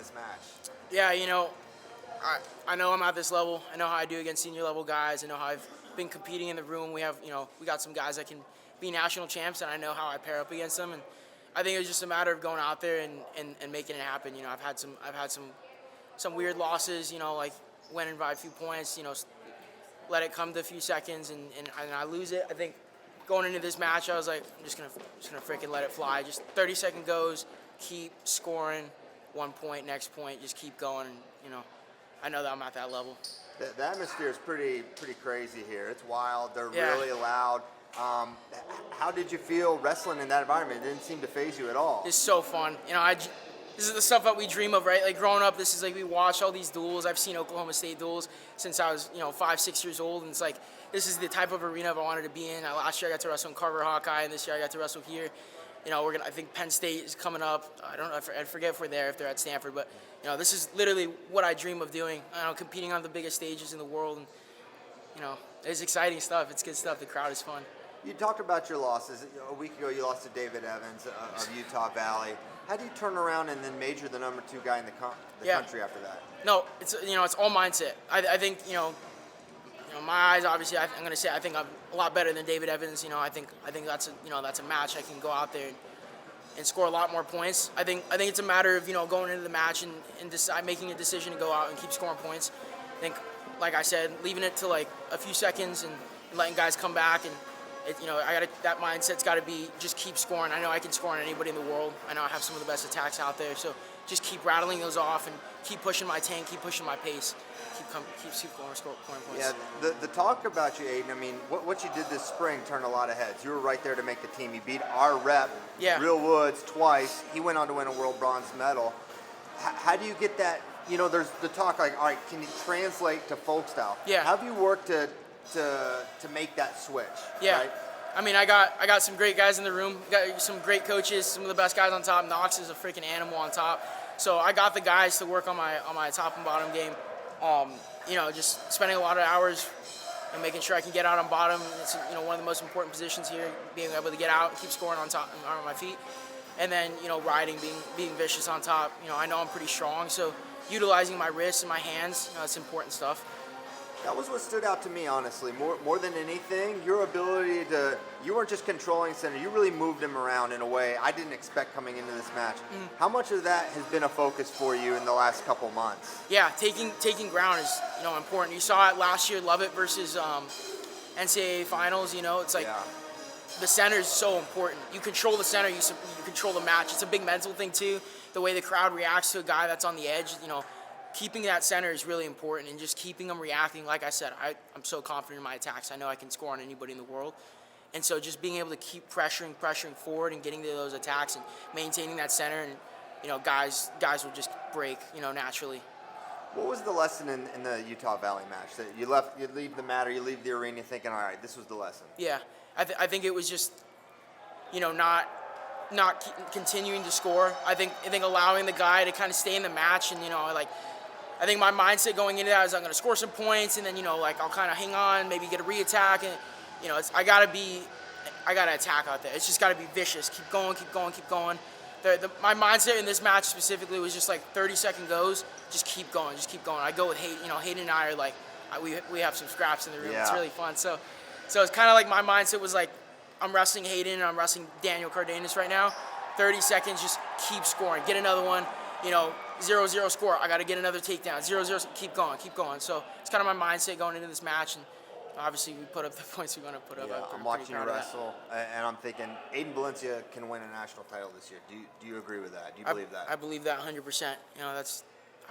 this match? Yeah, I know I'm at this level. I know how I do against senior level guys. I know how I've been competing in the room. We got some guys that can be national champs, and I know how I pair up against them. And I think it was just a matter of going out there and making it happen. I've had some weird losses. Like winning by a few points. Let it come to a few seconds, and I lose it. I think going into this match, I was like, I'm just gonna freaking let it fly. Just 30-second goes, keep scoring, 1 point, next point, just keep going. And, I know that I'm at that level. The atmosphere is pretty crazy here. It's wild. They're Yeah. really loud. How did you feel wrestling in that environment? It didn't seem to faze you at all. It's so fun. This is the stuff that we dream of, right? Like growing up, this is like we watch all these duels. I've seen Oklahoma State duels since I was, 5, 6 years old, and it's like this is the type of arena I wanted to be in. Last year I got to wrestle in Carver Hawkeye, and this year I got to wrestle here. I think Penn State is coming up. I don't know. I forget if they're at Stanford, but this is literally what I dream of doing. Competing on the biggest stages in the world, and it's exciting stuff. It's good stuff. The crowd is fun. You talked about your losses. A week ago, you lost to David Evans of Utah Valley. How do you turn around and then major the number 2 guy in the country after that? No, it's all mindset. I think my eyes, obviously, I'm going to say I think I'm a lot better than David Evans. I think that's a match I can go out there and score a lot more points. I think it's a matter of going into the match and making a decision to go out and keep scoring points. I think, like I said, leaving it to like a few seconds and letting guys come back, and that mindset's got to be just keep scoring. I know I can score on anybody in the world. I know I have some of the best attacks out there, so just keep rattling those off and keep pushing my tank, keep pushing my pace, keep scoring points. Yeah, the talk about you, Aden, I mean, what you did this spring turned a lot of heads. You were right there to make the team. You beat our rep, Real Woods, twice. He went on to win a world bronze medal. How do you get that? There's the talk like, all right, can you translate to folk style? Yeah. How have you worked to make that switch? Yeah. Right? I mean, I got some great guys in the room. Got some great coaches, some of the best guys on top. Knox is a freaking animal on top. So I got the guys to work on my top and bottom game. Just spending a lot of hours and making sure I can get out on bottom. It's one of the most important positions here, being able to get out, keep scoring on top and on my feet, and then riding, being vicious on top. I know I'm pretty strong, so utilizing my wrists and my hands, that's important stuff. That was what stood out to me, honestly. More than anything, your ability to, you weren't just controlling center, you really moved him around in a way I didn't expect coming into this match. How much of that has been a focus for you in the last couple months? Yeah, taking ground is important. You saw it last year, Lovett versus NCAA finals. It's like the center is so important. You control the center, you control the match. It's a big mental thing too. The way the crowd reacts to a guy that's on the edge, keeping that center is really important, and just keeping them reacting. Like I said, I'm so confident in my attacks. I know I can score on anybody in the world. And so just being able to keep pressuring forward and getting to those attacks and maintaining that center, and guys will just break, naturally. What was the lesson in the Utah Valley match? That you leave the mat, or you leave the arena thinking, all right, this was the lesson? Yeah, I think it was just, not continuing to score. I think allowing the guy to kind of stay in the match, and I think my mindset going into that is I'm going to score some points, and then I'll kind of hang on, maybe get a re-attack, and I got to attack out there. It's just got to be vicious. Keep going. My mindset in this match specifically was just like 30-second goes. Just keep going. I go with Hayden. Hayden and I are we have some scraps in the room. Yeah. It's really fun. So it's kind of like my mindset was like, I'm wrestling Hayden and I'm wrestling Daniel Cardenas right now. 30 seconds, just keep scoring. Get another one. 0-0 score. I got to get another takedown. 0-0. Keep going. So it's kind of my mindset going into this match, and obviously we put up the points we want to put up. Yeah, I'm watching you wrestle, and I'm thinking Aden Valencia can win a national title this year. Do you agree with that? Do you believe that? I believe that 100%.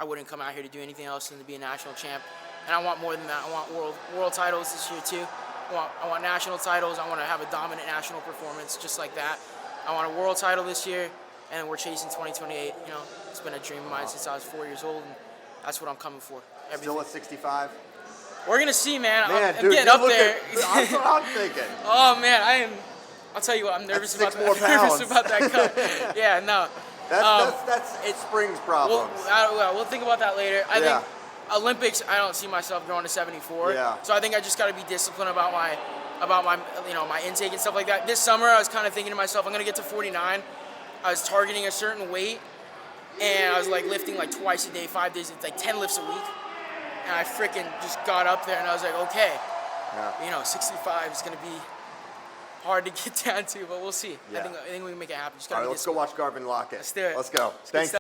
I wouldn't come out here to do anything else than to be a national champ, and I want more than that. I want world titles this year too. I want national titles. I want to have a dominant national performance just like that. I want a world title this year, and we're chasing 2028. It's been a dream of mine since I was 4 years old, and that's what I'm coming for. Everything. Still at 65? We're gonna see, man. I'm dude, getting up there. That's what I'm thinking. Oh man, I'll tell you what. I'm nervous about that cut. Yeah, no. That's spring's problem. We'll think about that later. I think Olympics, I don't see myself growing to 74. Yeah. So I think I just got to be disciplined about my my intake and stuff like that. This summer, I was kind of thinking to myself, I'm gonna get to 49. I was targeting a certain weight, and I was like lifting like twice a day, 5 days, it's like 10 lifts a week. And I freaking just got up there and I was like, okay, 65 is gonna be hard to get down to, but we'll see. Yeah. I think we can make it happen. Just All gotta right, let's go watch Garvin lock it. Let's do it. Let's go. Thanks.